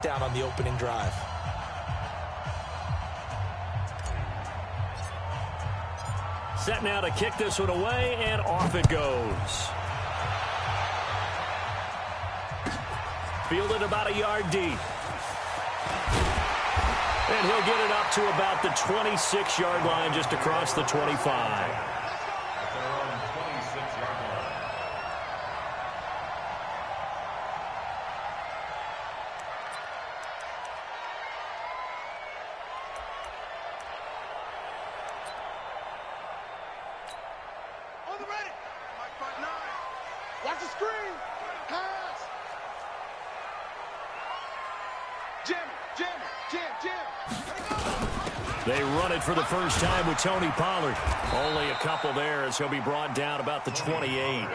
down on the opening drive. Set now to kick this one away, and off it goes. Fielded about a yard deep. And he'll get it up to about the 26-yard line, just across the 25. Watch the screen. Pass. Jam, jam, jam, jam. They run it for the first time with Tony Pollard. Only a couple there as he'll be brought down about the 28.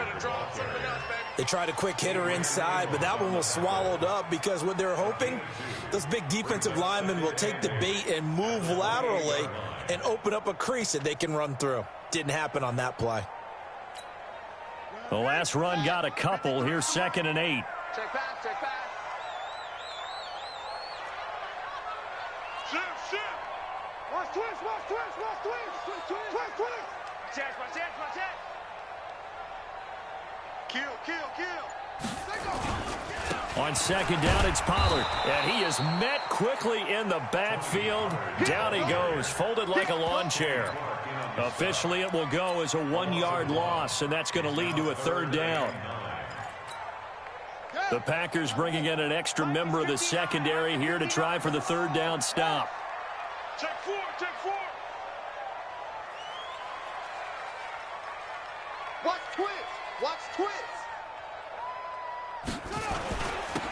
They tried a quick hitter inside, but that one was swallowed up because what they're hoping, those big defensive linemen will take the bait and move laterally and open up a crease that they can run through. Didn't happen on that play. The last run got a couple. Here's 2nd and 8. Check back, check back. Shoot, shoot. Watch twist, watch twist, watch twist. Twist, twist, twist, twist. Chance, my chance, my chance. Kill, kill, kill. On 2nd down, it's Pollard. And he is met quickly in the backfield. Down he goes, folded like a lawn chair. Officially, it will go as a 1-yard loss, and that's going to lead to a 3rd down. The Packers bringing in an extra member of the secondary here to try for the 3rd down stop. Check 4, check 4. Watch twist, watch twist.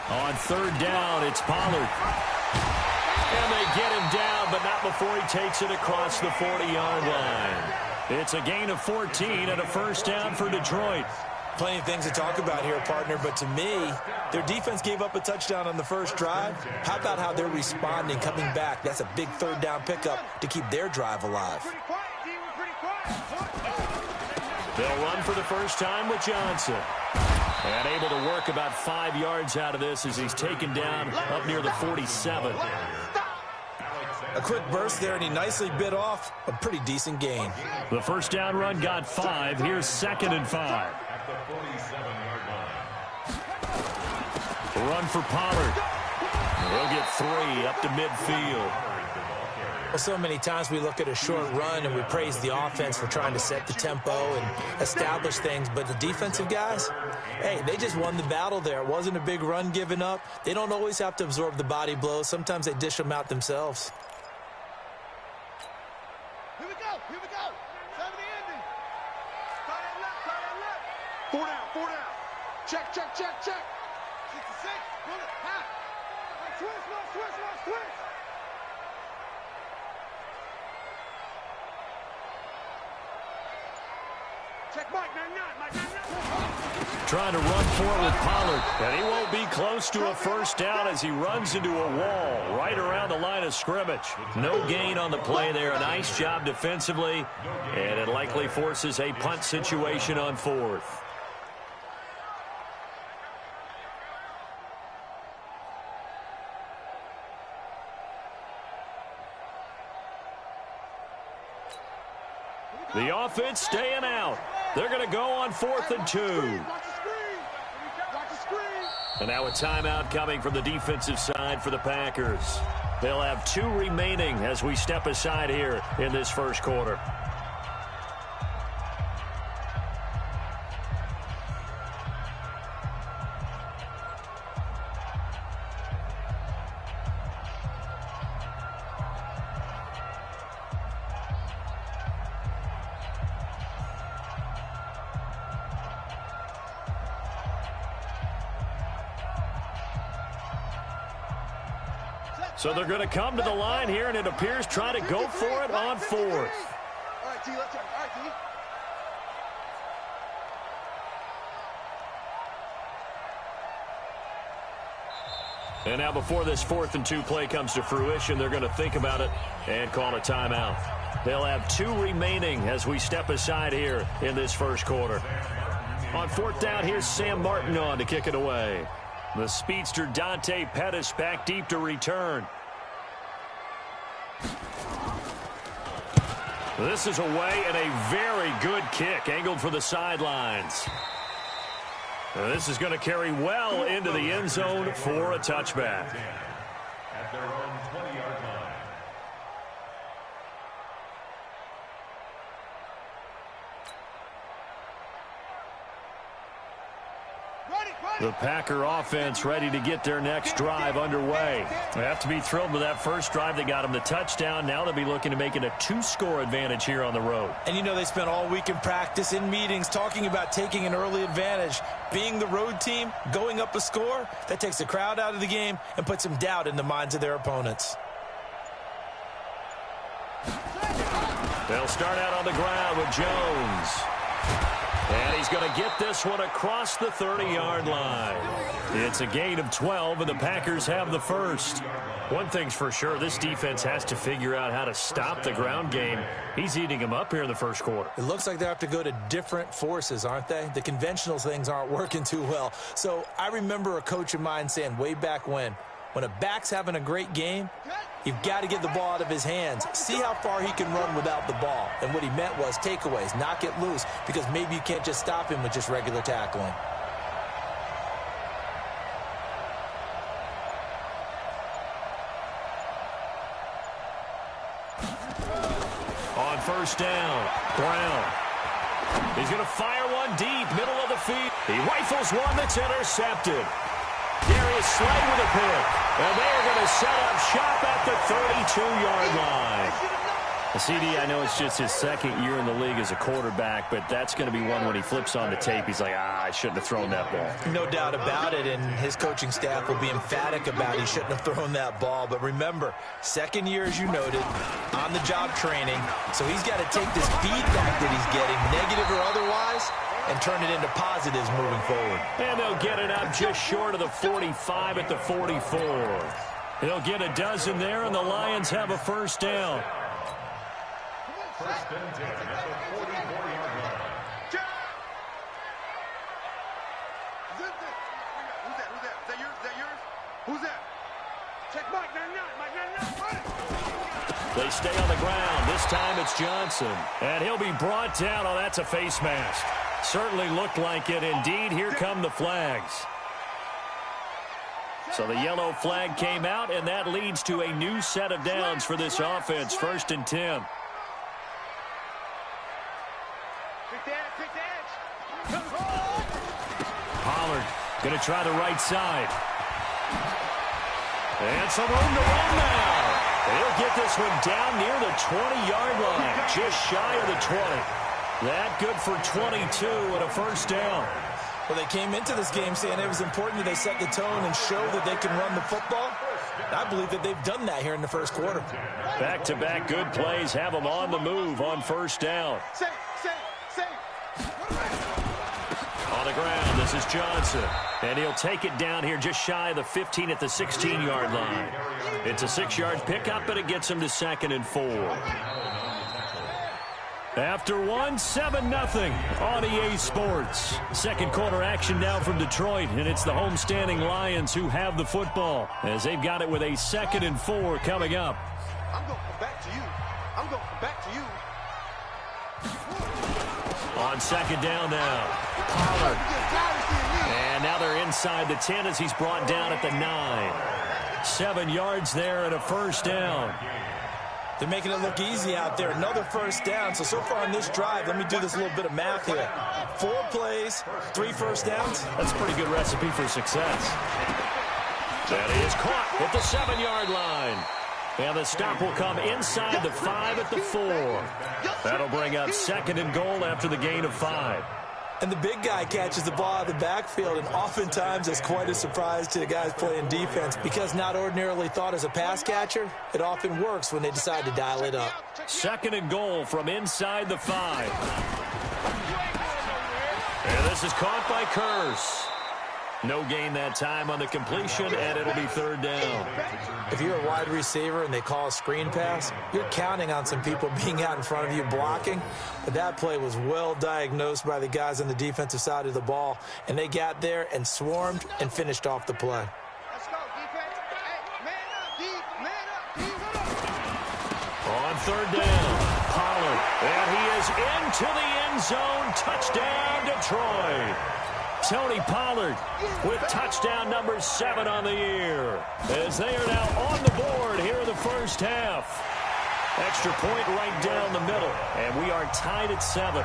On 3rd down, it's Pollard. And they get him down, but not before he takes it across the 40-yard line. It's a gain of 14 and a 1st down for Detroit. Plenty of things to talk about here, partner, but to me, their defense gave up a touchdown on the first drive. How about how they're responding, coming back? That's a big 3rd down pickup to keep their drive alive. They'll run for the first time with Johnson. And able to work about 5 yards out of this as he's taken down up near the 47. A quick burst there, and he nicely bit off a pretty decent gain. The 1st down run got 5. Here's 2nd and 5. Run for Pollard. He'll get 3 up to midfield. Well, so many times we look at a short run and we praise the offense for trying to set the tempo and establish things, but the defensive guys, hey, they just won the battle there. It wasn't a big run given up. They don't always have to absorb the body blows. Sometimes they dish them out themselves. Here we go, here we go. 70 ending. Try that left, try that left. 4 down, 4 down. Check, check, check, check. 66, pull it, half. Switch, no, switch, no, switch. Check Mike, 99, Mike, 99. Trying to run for it with Pollard. And he won't be close to a 1st down as he runs into a wall right around the line of scrimmage. No gain on the play there. A nice job defensively. And it likely forces a punt situation on 4th. The offense staying out. They're going to go on 4th and 2. And now a timeout coming from the defensive side for the Packers. They'll have 2 remaining as we step aside here in this 1st quarter. So they're going to come to the line here, and it appears try to go for it on 4th. All right, T, let's go. All right, T. And now before this 4th and 2 play comes to fruition, they're going to think about it and call a timeout. They'll have 2 remaining as we step aside here in this 1st quarter. On 4th down, here's Sam Martin on to kick it away. The speedster Dante Pettis back deep to return. This is away and a very good kick angled for the sidelines. This is going to carry well into the end zone for a touchback. At their own 20-yard line. The Packer offense ready to get their next drive underway. They have to be thrilled with that first drive that got them the touchdown. Now they'll be looking to make it a 2-score advantage here on the road. And you know they spent all week in practice, in meetings, talking about taking an early advantage. Being the road team, going up a score, that takes the crowd out of the game and puts some doubt in the minds of their opponents. They'll start out on the ground with Jones. And he's going to get this one across the 30-yard line. It's a gain of 12, and the Packers have the first. One thing's for sure, this defense has to figure out how to stop the ground game. He's eating them up here in the first quarter. It looks like they have to go to different forces, aren't they? The conventional things aren't working too well. So I remember a coach of mine saying way back when a back's having a great game, you've got to get the ball out of his hands. See how far he can run without the ball. And what he meant was takeaways, knock it loose, because maybe you can't just stop him with just regular tackling. On first down, Brown. He's going to fire one deep, middle of the field. He rifles one that's intercepted. Darius Slay with a pick. And they're going to set up shop at the 32-yard line. CD, I know it's just his second year in the league as a quarterback, but that's going to be one when he flips on the tape. He's like, I shouldn't have thrown that ball. No doubt about it, and his coaching staff will be emphatic about he shouldn't have thrown that ball. But remember, second year, as you noted, on-the-job training, so he's got to take this feedback that he's getting, negative or otherwise, and turn it into positives moving forward. And they'll get it up just short of the 45 at the 44. He'll get a dozen there, and the Lions have a first down. First and 10 at the 44-yard line. Who's that? Is that yours? Who's that? Check Mike 99. Mike 99. They stay on the ground. This time it's Johnson. And he'll be brought down. Oh, that's a face mask. Certainly looked like it. Indeed, here come the flags. So the yellow flag came out, and that leads to a new set of downs for this offense. First and 10. Pollard going to try the right side. And some room to run now. He'll get this one down near the 20-yard line, just shy of the 20. That good for 22 and a first down. Well, they came into this game saying it was important that they set the tone and show that they can run the football. I believe that they've done that here in the first quarter. Back-to-back good plays have them on the move on first down. On the ground, this is Johnson. And he'll take it down here just shy of the 15 at the 16-yard line. It's a 6-yard pickup, but it gets him to 2nd and 4. After one, 7-0 on EA Sports. Second quarter action now from Detroit, and it's the homestanding Lions who have the football as they've got it with a 2nd and 4 coming up. I'm going to come back to you. I'm going to come back to you. On second down now, Pollard. And now they're inside the 10 as he's brought down at the 9. 7 yards there and a first down. They're making it look easy out there. Another first down. So far on this drive, let me do this little bit of math here. 4 plays, 3 first downs. That's a pretty good recipe for success. That is caught at the 7-yard line. And the stop will come inside the 5 at the 4. That'll bring up 2nd and goal after the gain of 5. And the big guy catches the ball out of the backfield, and oftentimes it's quite a surprise to the guys playing defense because not ordinarily thought as a pass catcher, it often works when they decide to dial it up. 2nd and goal from inside the 5. And this is caught by Curse. No gain that time on the completion, and it'll be 3rd down. if you're a wide receiver and they call a screen pass, you're counting on some people being out in front of you blocking. But that play was well diagnosed by the guys on the defensive side of the ball, and they got there and swarmed and finished off the play. Let's go, defense. Hey, man up, D. Man up, D. On third down, Pollard. And he is into the end zone. Touchdown, Detroit. Tony Pollard with touchdown number 7 on the year, as they are now on the board here in the first half. Extra point right down the middle, and we are tied at 7.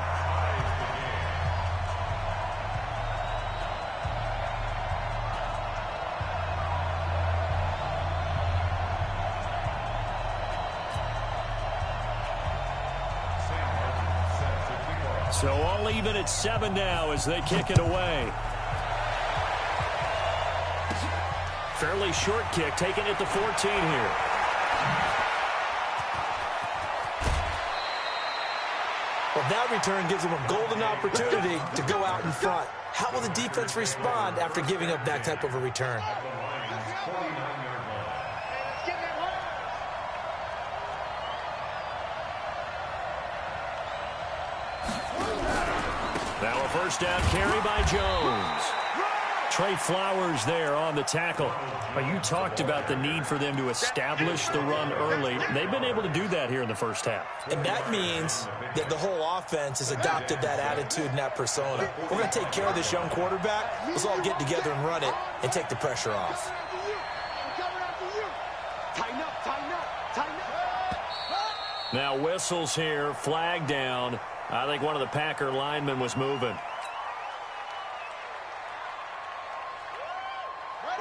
So all even at 7 now as they kick it away. Fairly short kick, taken at the 14 here. Well, that return gives them a golden opportunity to go out in front. How will the defense respond after giving up that type of a return? Now a first down carry by Jones. Trey Flowers there on the tackle. You talked about the need for them to establish the run early. They've been able to do that here in the first half. And that means that the whole offense has adopted that attitude and that persona. We're going to take care of this young quarterback. Let's all get together and run it and take the pressure off. Now whistles here, flag down. I think one of the Packer linemen was moving.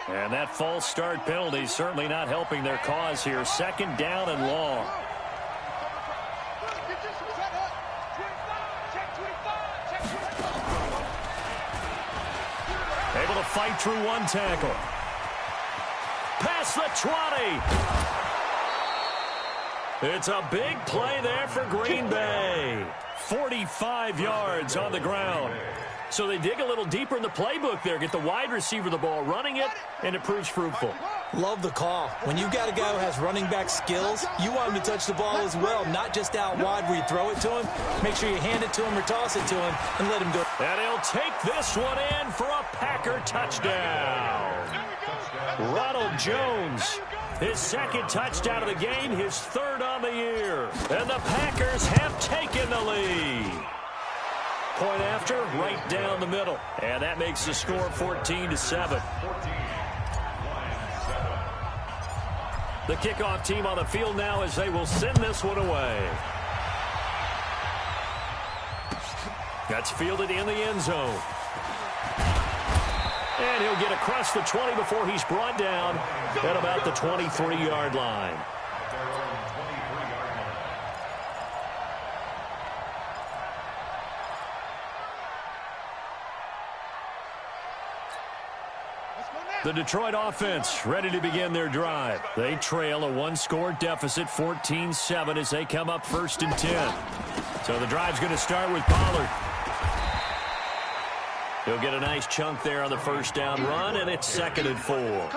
And that false start penalty is certainly not helping their cause here. Second down and long. Able to fight through one tackle. Past the 20. It's a big play there for Green Bay. 45 yards on the ground. So they dig a little deeper in the playbook there, get the wide receiver the ball, running it, and it proves fruitful. Love the call. When you've got a guy who has running back skills, you want him to touch the ball as well, not just out wide where you throw it to him. Make sure you hand it to him or toss it to him and let him go. And he'll take this one in for a Packer touchdown. Ronald Jones, his second touchdown of the game, his third on the year. And the Packers have taken the lead. Point after, right down the middle. And that makes the score 14-7. The kickoff team on the field now as they will send this one away. That's fielded in the end zone. And he'll get across the 20 before he's brought down at about the 23-yard line. The Detroit offense ready to begin their drive. They trail a one-score deficit, 14-7, as they come up 1st and 10. So the drive's going to start with Pollard. He'll get a nice chunk there on the first down run, and it's 2nd and 4.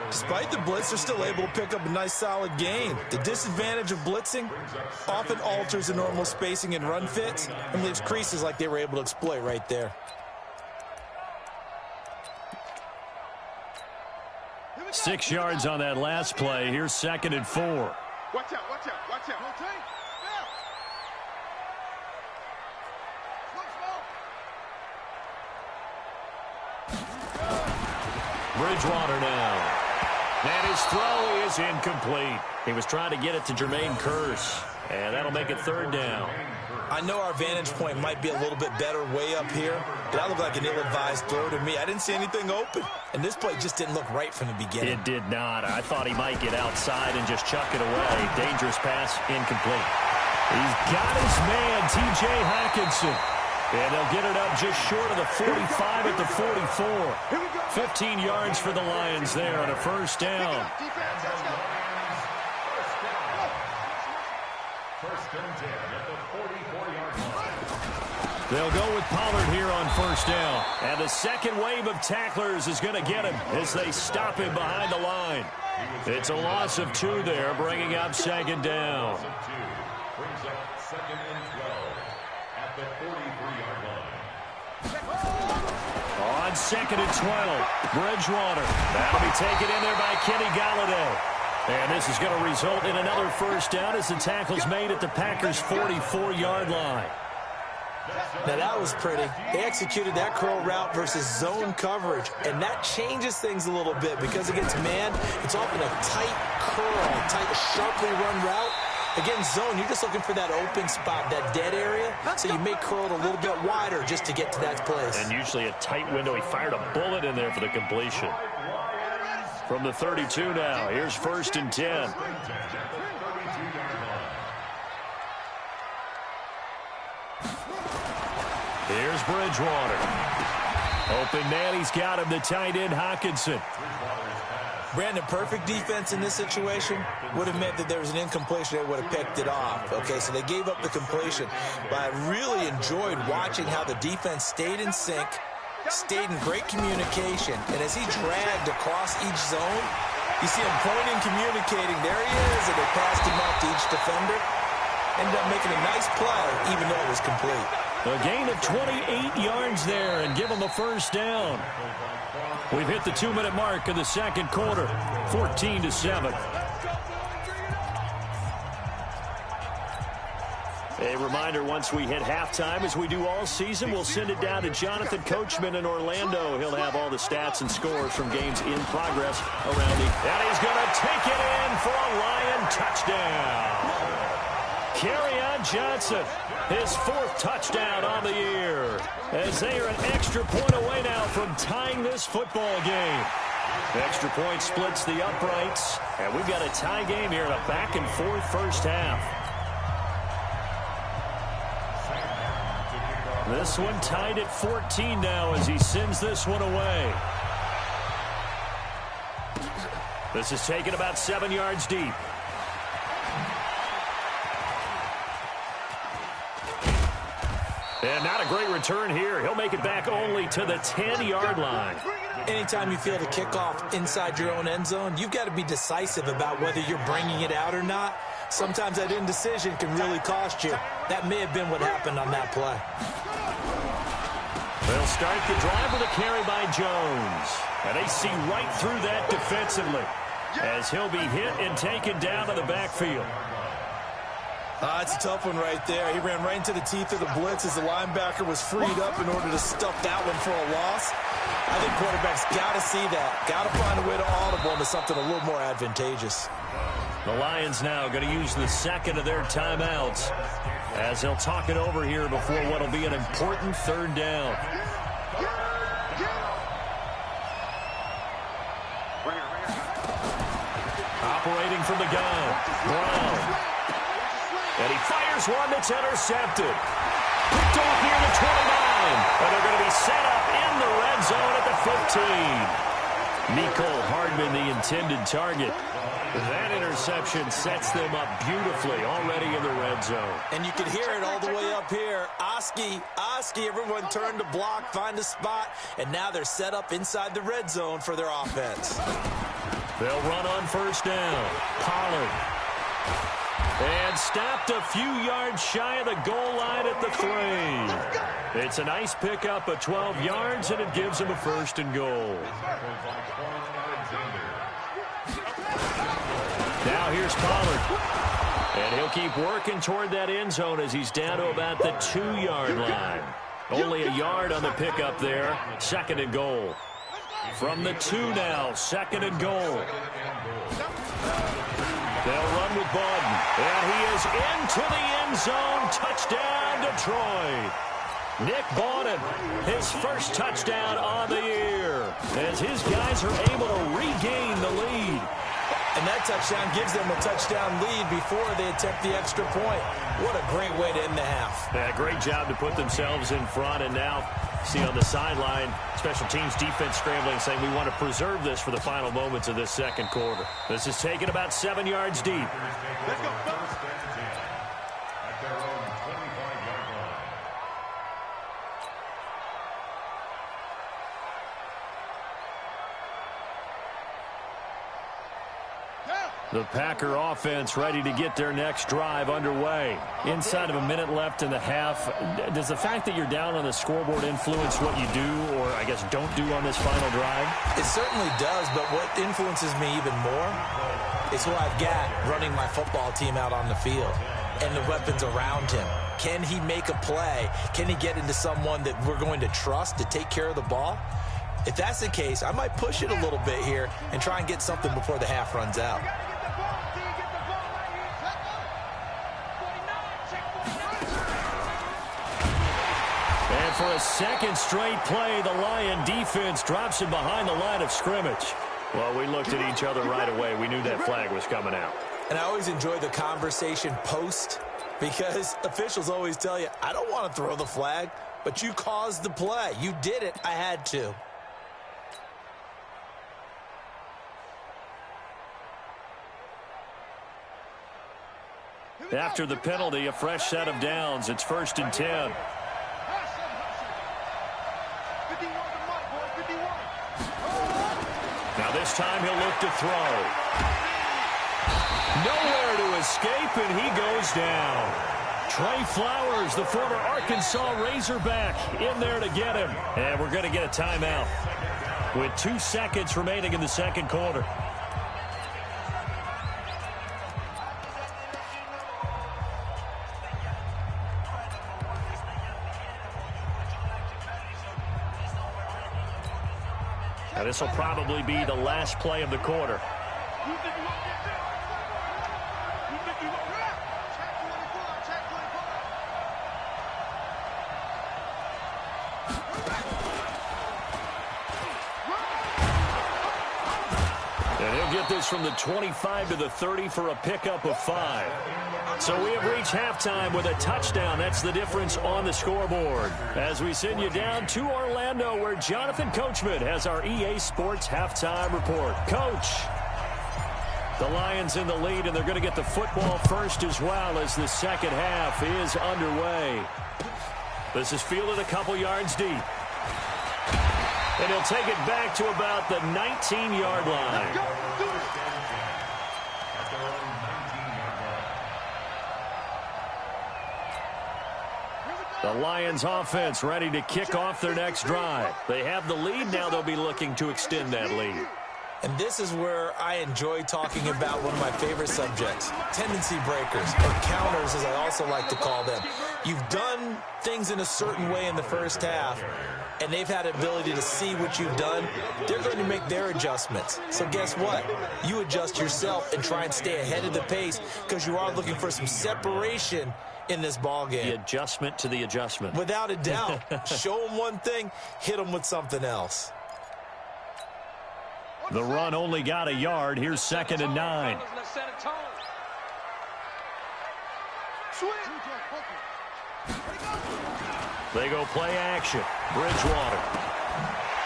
Despite the blitz, they're still able to pick up a nice solid gain. The disadvantage of blitzing often alters the normal spacing and run fits and leaves creases like they were able to exploit right there. Six yards on that last play. Here's 2nd and 4. Watch out, watch out, watch out. Bridgewater now. And his throw is incomplete. He was trying to get it to Jermaine Kearse. And that'll make it 3rd down. I know our vantage point might be a little bit better way up here, but that looked like an ill-advised throw to me. I didn't see anything open, and this play just didn't look right from the beginning. It did not. I thought he might get outside and just chuck it away. Dangerous pass, incomplete. He's got his man, T.J. Hockenson. And they'll get it up just short of the 45 at the 44. 15 yards for the Lions there on a first down. They'll go with Pollard here on first down. And the second wave of tacklers is going to get him as they stop him behind the line. It's a loss of 2 there, bringing up second down. Brings up 2nd and 12 at the 43-yard line. On 2nd and 12, Bridgewater. That'll be taken in there by Kenny Golladay. And this is going to result in another first down as the tackle's made at the Packers' 44-yard line. Now, that was pretty. They executed that curl route versus zone coverage, and that changes things a little bit because against man, it's often a tight curl, tight, sharply run route. Against zone, you're just looking for that open spot, that dead area, so you may curl it a little bit wider just to get to that place. And usually a tight window. He fired a bullet in there for the completion. From the 32 now, here's 1st and 10. Here's Bridgewater. Open man, he's got him, the tight end, Hockenson. Brandon, perfect defense in this situation would have meant that there was an incompletion. They would have picked it off. Okay, so they gave up the completion. But I really enjoyed watching how the defense stayed in sync, stayed in great communication, and as he dragged across each zone, you see him pointing, communicating. There he is, and they passed him off to each defender. Ended up making a nice play, even though it was complete. A gain of 28 yards there and give them a first down. We've hit the 2-minute mark of the second quarter, 14-7. A reminder, once we hit halftime, as we do all season, we'll send it down to Jonathan Coachman in Orlando. He'll have all the stats and scores from games in progress around the... And he's going to take it in for a Lion touchdown. Kerryon Johnson, his 4th touchdown on the year, as they are an extra point away now from tying this football game. Extra point splits the uprights, and we've got a tie game here in a back-and-forth first half. This one tied at 14 now as he sends this one away. This is taken about 7 yards deep. And not a great return here. He'll make it back only to the 10-yard line. Anytime you feel the kickoff inside your own end zone, you've got to be decisive about whether you're bringing it out or not. Sometimes that indecision can really cost you. That may have been what happened on that play. They'll start the drive with a carry by Jones. And they see right through that defensively as he'll be hit and taken down to the backfield. It's a tough one right there. He ran right into the teeth of the blitz as the linebacker was freed up in order to stuff that one for a loss. I think quarterbacks got to see that. Got to find a way to audible into something a little more advantageous. The Lions now going to use the second of their timeouts as they'll talk it over here before what will be an important 3rd down. Operating from the gun, Brown. And he fires one that's intercepted. Picked off near the 29. And they're going to be set up in the red zone at the 15. Mecole Hardman, the intended target. That interception sets them up beautifully already in the red zone. And you can hear it all the way up here. Oski, everyone turned to block, find a spot, and now they're set up inside the red zone for their offense. They'll run on first down. Pollard. And stopped a few yards shy of the goal line at the 3. It's a nice pickup of 12 yards, and it gives him a 1st and goal. Now here's Pollard. And he'll keep working toward that end zone as he's down to about the 2-yard line. Only a yard on the pickup there. 2nd and goal. From the 2 now, 2nd and goal. They'll run with Bawden. And he is into the end zone. Touchdown, Detroit. Nick Bawden, his 1st touchdown on the year, as his guys are able to regain the lead. And that touchdown gives them a touchdown lead before they attempt the extra point. What a great way to end the half. Yeah, great job to put themselves in front. And now, see on the sideline, special teams defense scrambling, saying we want to preserve this for the final moments of this second quarter. This is taken about 7 yards deep. Let's go. At their own 25-yard line. The Packer offense ready to get their next drive underway. Inside of a minute left in the half, does the fact that you're down on the scoreboard influence what you do, or I guess don't do on this final drive? It certainly does, but what influences me even more is who I've got running my football team out on the field and the weapons around him. Can he make a play? Can he get into someone that we're going to trust to take care of the ball? If that's the case, I might push it a little bit here and try and get something before the half runs out. And for a second straight play, the Lion defense drops him behind the line of scrimmage. Well, we looked at each other right away. We knew that flag was coming out. And I always enjoy the conversation post because officials always tell you, I don't want to throw the flag, but you caused the play. You did it. I had to. After the penalty, a fresh set of downs. It's 1st and 10. Now this time he'll look to throw. Nowhere to escape, and he goes down. Trey Flowers, the former Arkansas Razorback, in there to get him. And we're going to get a timeout with 2 seconds remaining in the second quarter. Now this will probably be the last play of the quarter. And he'll get this from the 25 to the 30 for a pickup of 5. So we have reached halftime with a touchdown. That's the difference on the scoreboard. As we send you down to Orlando, where Jonathan Coachman has our EA Sports halftime report. Coach, the Lions in the lead, and they're going to get the football first as well as the second half is underway. This is fielded a couple yards deep. And he'll take it back to about the 19-yard line. The Lions offense ready to kick off their next drive. They have the lead. Now they'll be looking to extend that lead. And this is where I enjoy talking about one of my favorite subjects, tendency breakers, or counters as I also like to call them. You've done things in a certain way in the first half, and they've had the ability to see what you've done. They're going to make their adjustments. So guess what? You adjust yourself and try and stay ahead of the pace because you are looking for some separation in this ball game. The adjustment to the adjustment. Without a doubt. Show them one thing, hit them with something else. The run only got a yard. Here's 2nd and 9. They go play action. Bridgewater.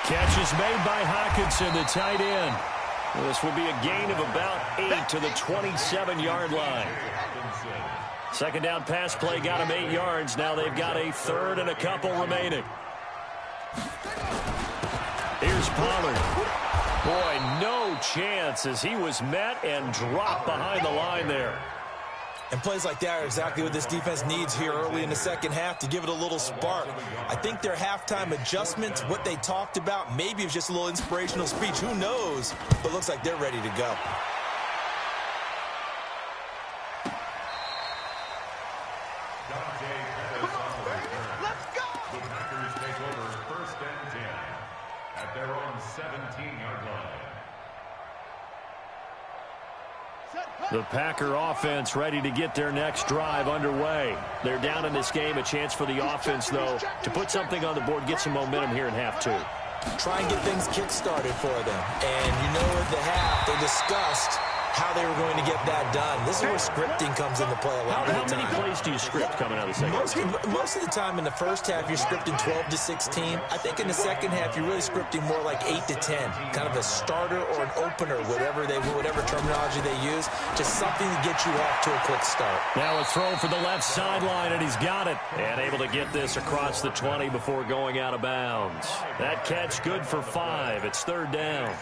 Catch is made by Hawkinson, the tight end. This will be a gain of about 8 to the 27-yard line. Second down pass play got him 8 yards. Now they've got a 3rd and a couple remaining. Here's Pollard. Boy, no chance as he was met and dropped behind the line there. And plays like that are exactly what this defense needs here early in the second half to give it a little spark. I think their halftime adjustments, what they talked about, maybe it was just a little inspirational speech. Who knows? But looks like they're ready to go. Let's go! The Packers take over 1st and 10 at their own 17-yard line. The Packer offense ready to get their next drive underway. They're down in this game. A chance for the offense, though, to put something on the board, get some momentum here in half 2. Try and get things kick-started for them. And you know at the half, they discussed how they were going to get that done. This is where scripting comes into play a lot of the time. How many plays do you script coming out of the second half? Most of the time in the first half, you're scripting 12 to 16. I think in the second half, you're really scripting more like 8 to 10. Kind of a starter or an opener, whatever terminology they use. Just something to get you off to a quick start. Now a throw for the left sideline, and he's got it. And able to get this across the 20 before going out of bounds. That catch good for 5. It's 3rd down.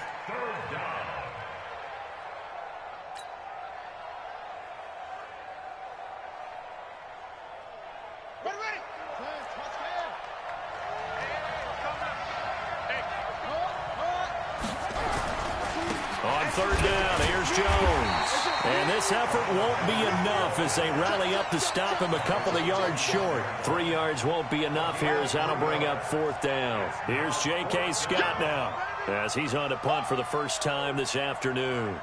third down. Here's Jones. And this effort won't be enough as they rally up to stop him a couple of yards short. 3 yards won't be enough here as that'll bring up fourth down. Here's J.K. Scott now as he's on to punt for the first time this afternoon.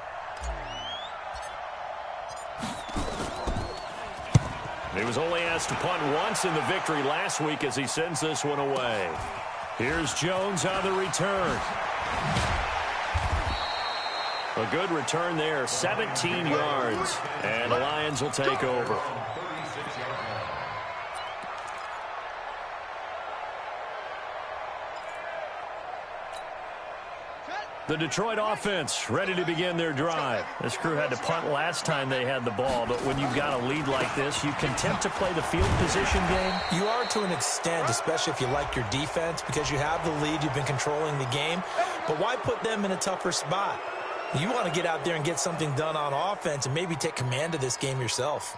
He was only asked to punt once in the victory last week as he sends this one away. Here's Jones on the return. A good return there, 17 yards. And the Lions will take over. The Detroit offense ready to begin their drive. This crew had to punt last time they had the ball, but when you've got a lead like this, you can tempt to play the field position game. You are to an extent, especially if you like your defense, because you have the lead, you've been controlling the game. But why put them in a tougher spot? You want to get out there and get something done on offense and maybe take command of this game yourself.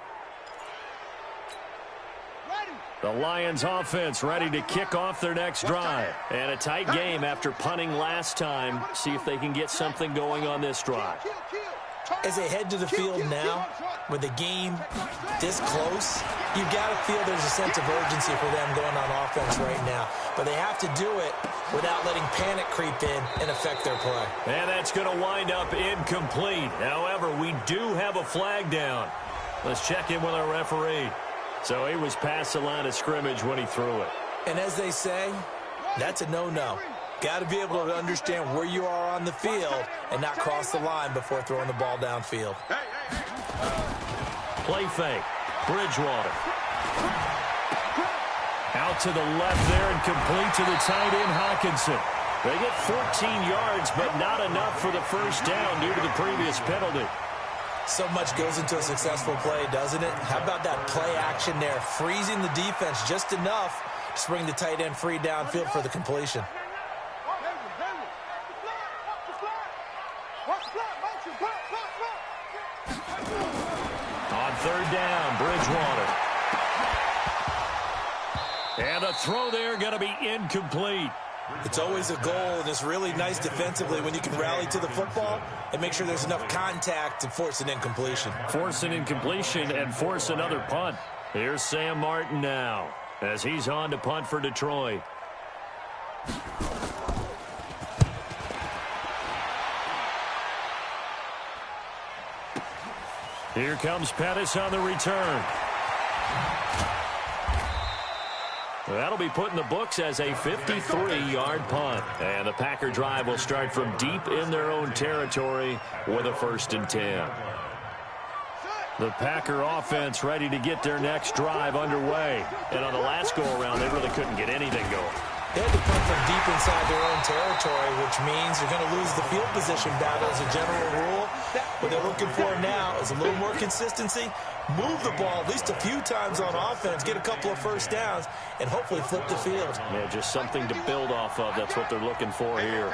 The Lions offense ready to kick off their next drive. And a tight game after punting last time. See if they can get something going on this drive. As they head to the field now, with the game this close, you've got to feel there's a sense of urgency for them going on offense right now. But they have to do it without letting panic creep in and affect their play. And that's going to wind up incomplete. However, we do have a flag down. Let's check in with our referee. So he was past the line of scrimmage when he threw it. And as they say, that's a no-no. Got to be able to understand where you are on the field and not cross the line before throwing the ball downfield. Play fake. Bridgewater. Out to the left there and complete to the tight end, Hawkinson. They get 14 yards, but not enough for the first down due to the previous penalty. So much goes into a successful play, doesn't it? How about that play action there, freezing the defense just enough to bring the tight end free downfield for the completion. On third down, Bridgewater. And a throw there going to be incomplete. It's always a goal, and it's really nice defensively when you can rally to the football and make sure there's enough contact to force an incompletion. Force an incompletion and force another punt. Here's Sam Martin now as he's on to punt for Detroit. Here comes Pettis on the return. That'll be put in the books as a 53-yard punt. And the Packer drive will start from deep in their own territory with a 1st and 10. The Packer offense ready to get their next drive underway. And on the last go-around, they really couldn't get anything going. They had to punt from deep inside their own territory, which means they're going to lose the field position battle as a general rule. What they're looking for now is a little more consistency, move the ball at least a few times on offense, get a couple of first downs, and hopefully flip the field. Yeah, just something to build off of. That's what they're looking for here.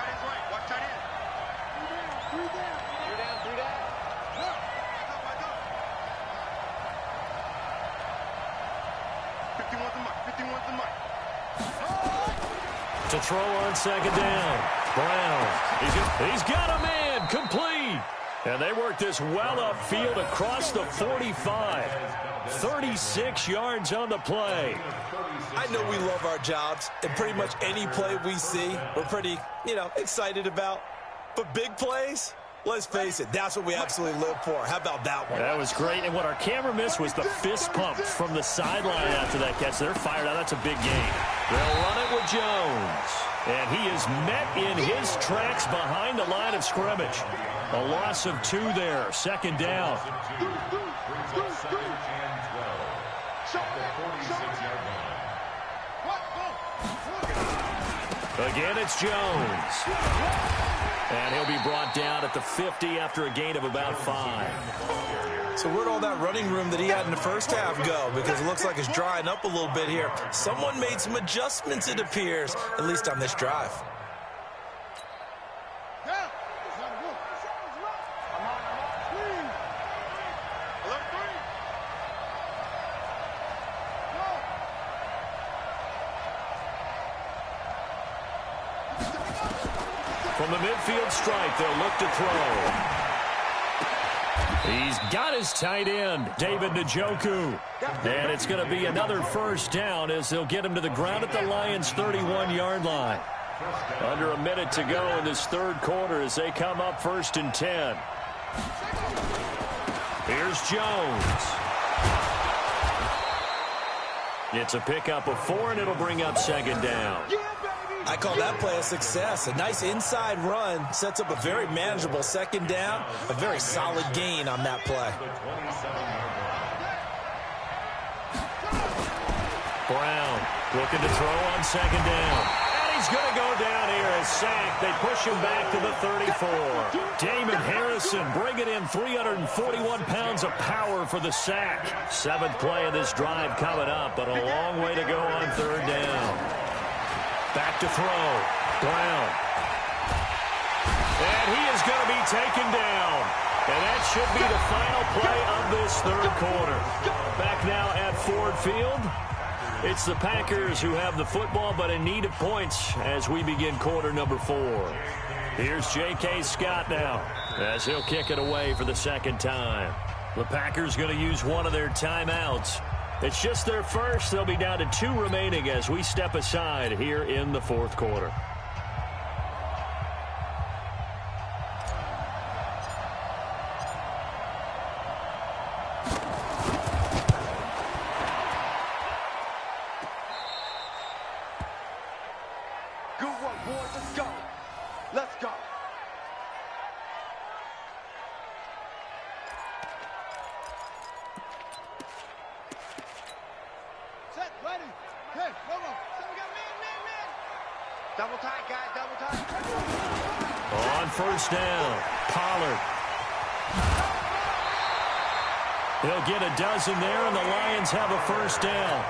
To throw on second down. Brown. He's got a man. Complete. And they work this well upfield across the 45. 36 yards on the play. I know we love our jobs, and pretty much any play we see, we're pretty, excited about. But big plays, let's face it, that's what we absolutely live for. How about that one? That was great. And what our camera missed was the fist pump from the sideline after that catch. They're fired out. That's a big gain. They'll run it with Jones. And he is met in his tracks behind the line of scrimmage. A loss of 2 there. 2nd down. Again, it's Jones. And he'll be brought down at the 50 after a gain of about 5. So where'd all that running room that he had in the first half go? Because it looks like it's drying up a little bit here. Someone made some adjustments, it appears, at least on this drive. From the midfield stripe, they'll look to throw. He's got his tight end, David Njoku. And it's going to be another first down as they'll get him to the ground at the Lions' 31-yard line. Under a minute to go in this third quarter as they come up 1st and 10. Here's Jones. It's a pickup of 4, and it'll bring up 2nd down. I call that play a success. A nice inside run sets up a very manageable 2nd down. A very solid gain on that play. Brown looking to throw on 2nd down. And he's going to go down here as sacked. They push him back to the 34. Damon Harrison bringing in 341 pounds of power for the sack. 7th play of this drive coming up, but a long way to go on 3rd down. Back to throw. Brown. And he is going to be taken down. And that should be the final play of this third quarter. Back now at Ford Field. It's the Packers who have the football, but in need of points as we begin quarter number 4. Here's J.K. Scott now as he'll kick it away for the 2nd time. The Packers going to use one of their timeouts. It's just their first. They'll be down to 2 remaining as we step aside here in the 4th quarter. Good work, boys. Let's go. Let's go. Set, ready. Okay, go. So we got man. Double tight, guys, double tight. On 1st down, Pollard. He'll get a dozen there, and the Lions have a 1st down.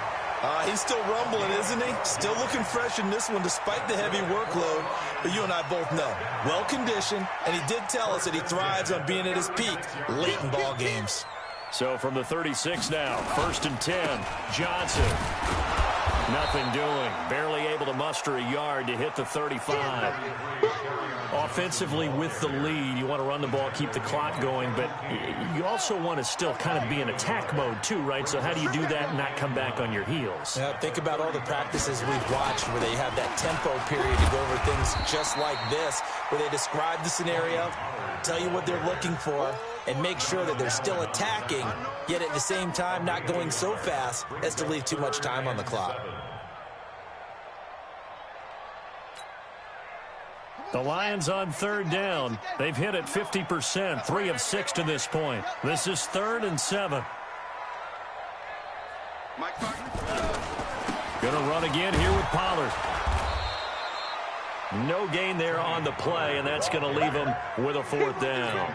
He's still rumbling, isn't he? Still looking fresh in this one despite the heavy workload. But you and I both know, well-conditioned, and he did tell us that he thrives on being at his peak late in ball games. So from the 36 now, 1st and 10, Johnson. Nothing doing. Barely able to muster a yard to hit the 35. Offensively with the lead, you want to run the ball, keep the clock going, but you also want to still kind of be in attack mode too, right? So how do you do that and not come back on your heels? Yeah, think about all the practices we've watched where they have that tempo period to go over things just like this, where they describe the scenario, tell you what they're looking for, and make sure that they're still attacking, yet at the same time not going so fast as to leave too much time on the clock. The Lions on 3rd down. They've hit it 50%, 3 of 6 to this point. This is 3rd and 7. Going to run again here with Pollard. No gain there on the play, and that's going to leave him with a 4th down.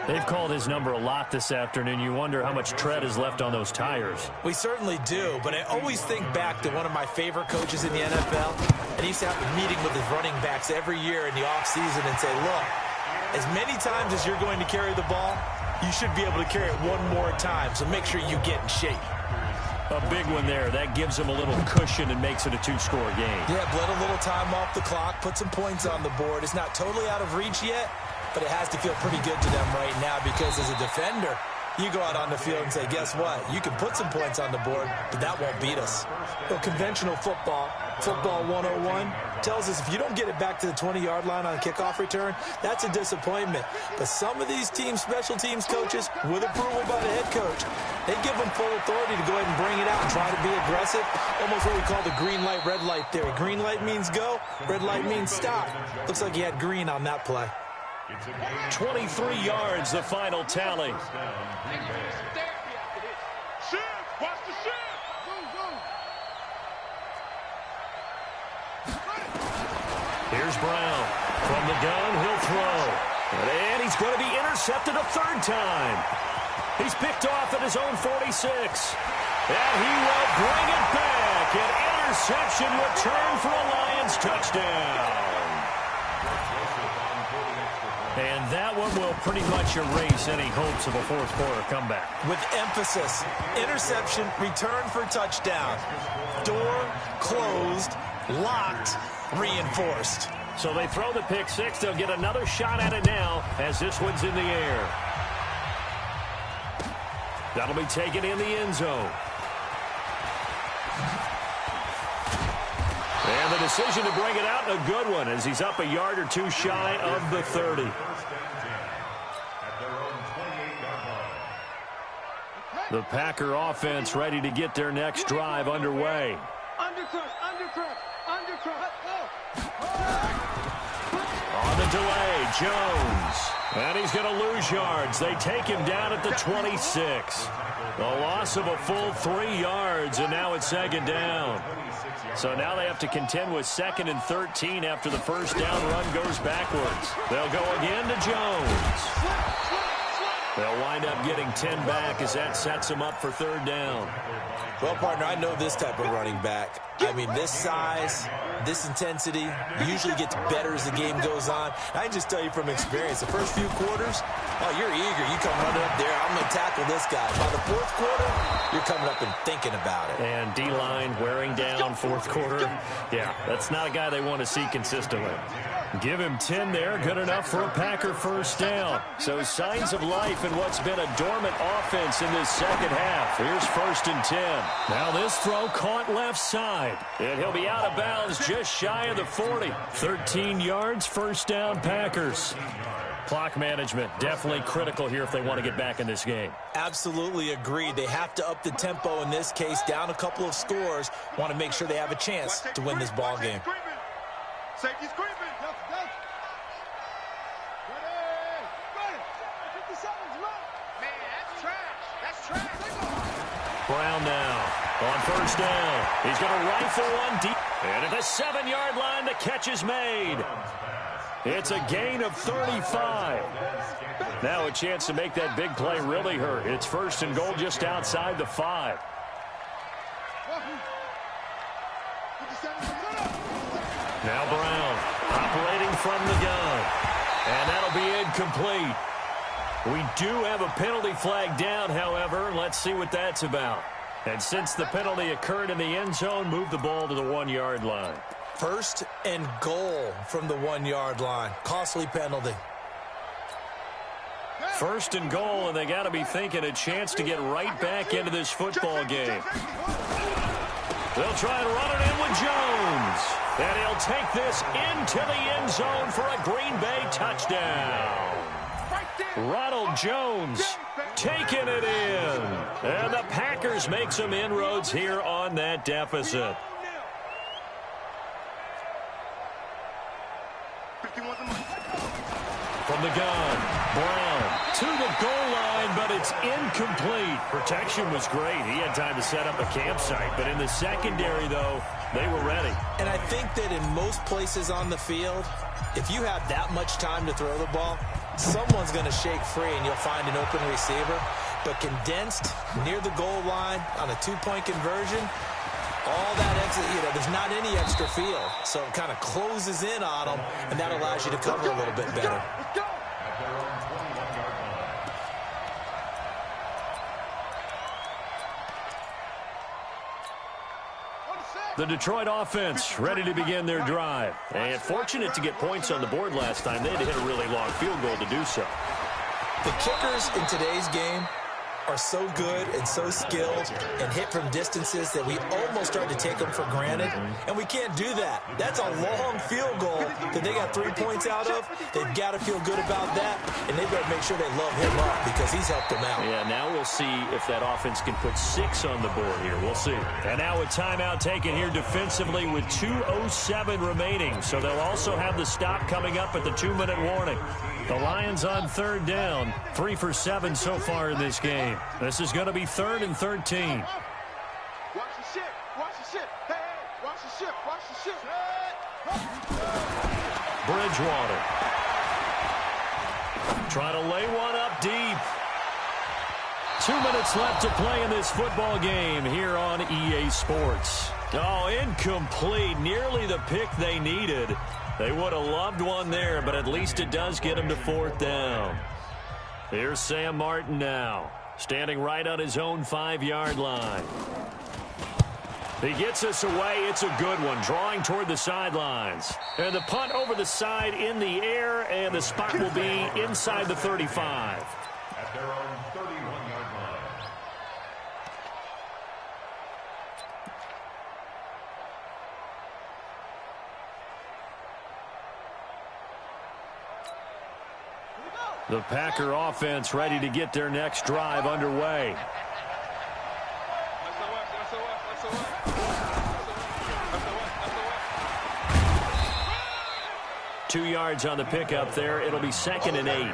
They've called his number a lot this afternoon. You wonder how much tread is left on those tires. We certainly do, but I always think back to one of my favorite coaches in the NFL, and he used to have a meeting with his running backs every year in the offseason and say, look, as many times as you're going to carry the ball, you should be able to carry it one more time, so make sure you get in shape. A big one there. That gives him a little cushion and makes it a 2-score game. Yeah, bled a little time off the clock, put some points on the board. It's not totally out of reach yet, but it has to feel pretty good to them right now because as a defender, you go out on the field and say, guess what? You can put some points on the board, but that won't beat us. Well, conventional football 101, tells us if you don't get it back to the 20-yard line on a kickoff return, that's a disappointment. But some of these teams, special teams coaches, with approval by the head coach, they give them full authority to go ahead and bring it out and try to be aggressive. Almost what we call the green light, red light theory. Green light means go, red light means stop. Looks like he had green on that play. 23 yards, the final tally. Watch the shift. Here's Brown. From the gun, he'll throw. And he's going to be intercepted a 3rd time. He's picked off at his own 46. And he will bring it back. An interception return for a Lions touchdown. And that one will pretty much erase any hopes of a 4th quarter comeback. With emphasis, interception, return for touchdown. Door closed, locked, reinforced. So they throw the pick 6. They'll get another shot at it now as this one's in the air. That'll be taken in the end zone. And the decision to bring it out, a good one, as he's up a yard or two shy of the 30. The Packer offense ready to get their next drive underway. On the delay, Jones. And he's going to lose yards. They take him down at the 26. A loss of a full 3 yards, and now it's second down. So now they have to contend with 2nd and 13 after the first down run goes backwards. They'll go again to Jones. They'll wind up getting 10 back as that sets them up for 3rd down. Well, partner, I know this type of running back. I mean, this size, this intensity usually gets better as the game goes on. I can just tell you from experience, the first few quarters, oh, you're eager. You come running up there, I'm going to tackle this guy. By the 4th quarter, you're coming up and thinking about it. And D-line wearing down 4th quarter. Yeah, that's not a guy they want to see consistently. Give him 10 there, good enough for a Packer first down. So signs of life in what's been a dormant offense in this second half. Here's 1st and 10. Now this throw caught left side. And he'll be out of bounds just shy of the 40. 13 yards, first down Packers. Clock management definitely critical here if they want to get back in this game. Absolutely agreed. They have to up the tempo in this case, down a couple of scores. Want to make sure they have a chance to win this ball game. Safety's creeping. Brown now on first down. He's going to rifle one deep. And at the 7-yard line, the catch is made. It's a gain of 35. Now a chance to make that big play really hurt. It's 1st and goal just outside the 5. Now Brown operating from the gun. And that'll be incomplete. We do have a penalty flag down, however. Let's see what that's about. And since the penalty occurred in the end zone, move the ball to the 1-yard line. 1st and goal from the 1-yard line. Costly penalty. 1st and goal, and they got to be thinking a chance to get right back into this football game. They'll try and run it in with Jones. And he'll take this into the end zone for a Green Bay touchdown. Ronald Jones taking it in. And the Packers make some inroads here on that deficit. From the gun, Brown to the goal line, but it's incomplete. Protection was great. He had time to set up a campsite, but in the secondary, though, they were ready. And I think that in most places on the field, if you have that much time to throw the ball, someone's going to shake free and you'll find an open receiver. But condensed near the goal line on a 2-point conversion, all that exit, there's not any extra field. So it kind of closes in on them, and that allows you to cover a little bit better. The Detroit offense ready to begin their drive. And fortunate to get points on the board last time. They had to hit a really long field goal to do so. The kickers in today's game are so good and so skilled and hit from distances that we almost start to take them for granted, and we can't do that. That's a long field goal that they got 3 points out of. They've got to feel good about that, and they better make sure they love him up because he's helped them out. Yeah, now we'll see if that offense can put 6 on the board here. We'll see. And now a timeout taken here defensively with 2:07 remaining, so they'll also have the stop coming up at the 2-minute warning. The Lions on 3rd down, 3 for 7 so far in this game. This is going to be 3rd and 13. Watch the ship. Watch the ship. Hey, watch the ship. Watch the ship. Bridgewater. Trying to lay one up deep. 2 minutes left to play in this football game here on EA Sports. Oh, incomplete. Nearly the pick they needed. They would have loved one there, but at least it does get them to 4th down. Here's Sam Martin now, standing right on his own 5-yard line. He gets us away. It's a good one, drawing toward the sidelines. And the punt over the side in the air, and the spot will be inside the 35. At their own 31-yard line. The Packer offense ready to get their next drive underway. 2 yards on the pickup there. It'll be 2nd and 8. And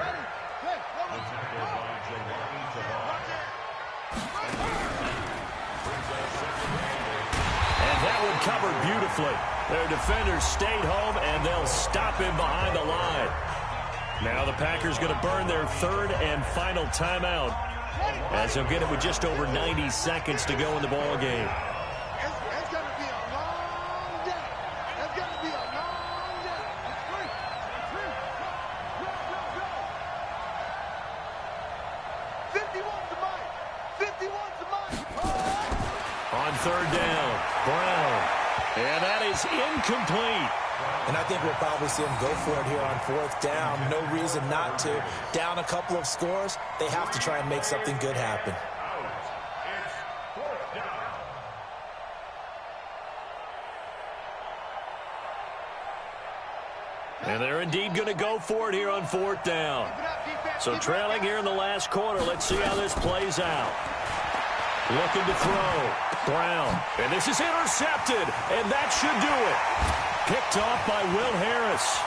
that one covered beautifully. Their defenders stayed home, and they'll stop him behind the line. Now the Packers going to burn their 3rd and final timeout, as they'll get it with just over 90 seconds to go in the ball game. It's going to be a long day. It's going to be a long day. It's 51 to Mike. 51 to Mike. On 3rd down, Brown. And that is incomplete. And I think we'll probably see them go for it here on 4th down. No reason not to. Down a couple of scores, they have to try and make something good happen. And they're indeed going to go for it here on 4th down. So trailing here in the last quarter. Let's see how this plays out. Looking to throw. Brown. And this is intercepted. And that should do it. Picked off by Will Harris.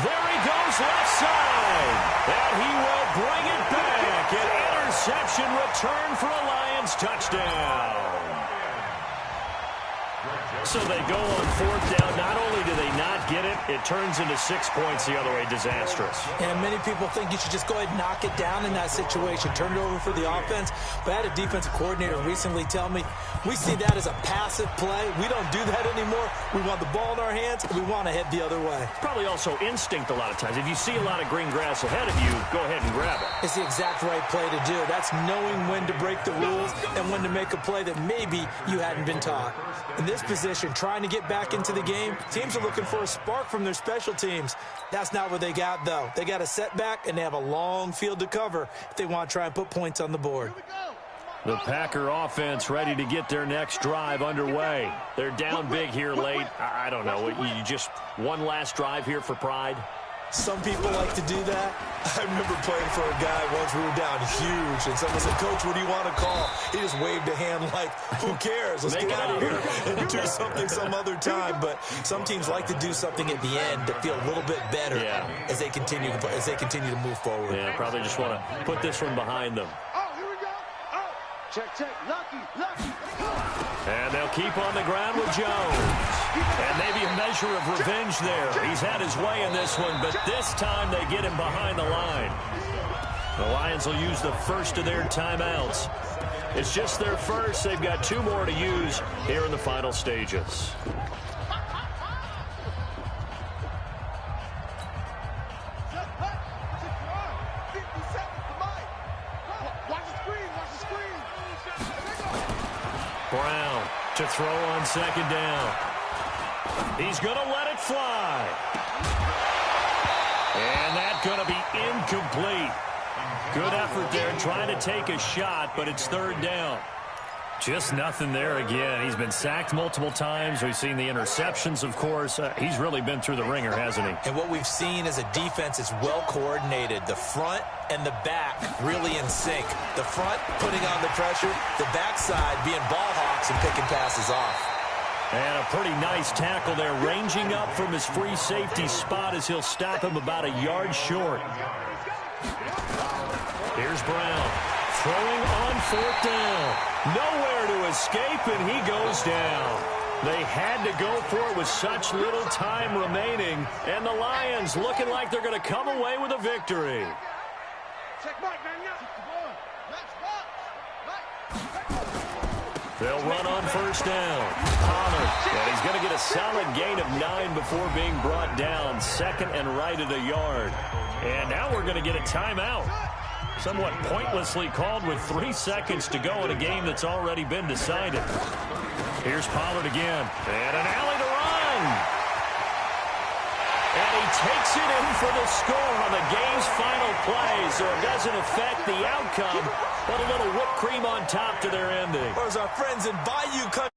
There he goes left side. And he will bring it back. An interception return for a Lions touchdown. So they go on 4th down. Not only do they not get it, it turns into 6 points the other way. Disastrous. And many people think you should just go ahead and knock it down in that situation. Turn it over for the offense. But I had a defensive coordinator recently tell me, we see that as a passive play. We don't do that anymore. We want the ball in our hands, and we want to head the other way. Probably also instinct a lot of times. If you see a lot of green grass ahead of you, go ahead and grab it. It's the exact right play to do. That's knowing when to break the rules and when to make a play that maybe you hadn't been taught. In this position, trying to get back into the game, teams are looking for a spark from their special teams. That's not what they got, though. They got a setback, and they have a long field to cover if they want to try and put points on the board. The Packer offense ready to get their next drive underway. They're down big here late. I don't know. You just one last drive here for pride? Some people like to do that. I remember playing for a guy once. We were down huge, and someone said, "Coach, what do you want to call?" He just waved a hand like, "Who cares? Let's get out of here and do something some other time." But some teams like to do something at the end to feel a little bit better as they continue to move forward. Yeah, probably just want to put this one behind them. Oh, here we go. Oh, check, check. Lucky. And they'll keep on the ground with Jones. And maybe a measure of revenge there. He's had his way in this one, but this time they get him behind the line. The Lions will use the first of their timeouts. It's just their first. They've got 2 more to use here in the final stages. Brown to throw on 2nd down. He's going to let it fly. And that's going to be incomplete. Good effort there trying to take a shot, but it's 3rd down. Just nothing there again. He's been sacked multiple times. We've seen the interceptions, of course. He's really been through the ringer, hasn't he? And what we've seen is a defense that's well coordinated. The front and the back really in sync. The front putting on the pressure, the backside being ball hawks and picking passes off. And a pretty nice tackle there, ranging up from his free safety spot as he'll stop him about a yard short. Here's Brown. Throwing on 4th down. Nowhere to escape, and he goes down. They had to go for it with such little time remaining, and the Lions looking like they're going to come away with a victory. They'll run on 1st down. Pollard, and he's going to get a solid gain of 9 before being brought down. 2nd and right at a yard. And now we're going to get a timeout. Somewhat pointlessly called with 3 seconds to go in a game that's already been decided. Here's Pollard again. And an alley to run. And he takes it in for the score on the game's final play. So it doesn't affect the outcome, but a little whipped cream on top to their ending. Or as our friends in Bayou Country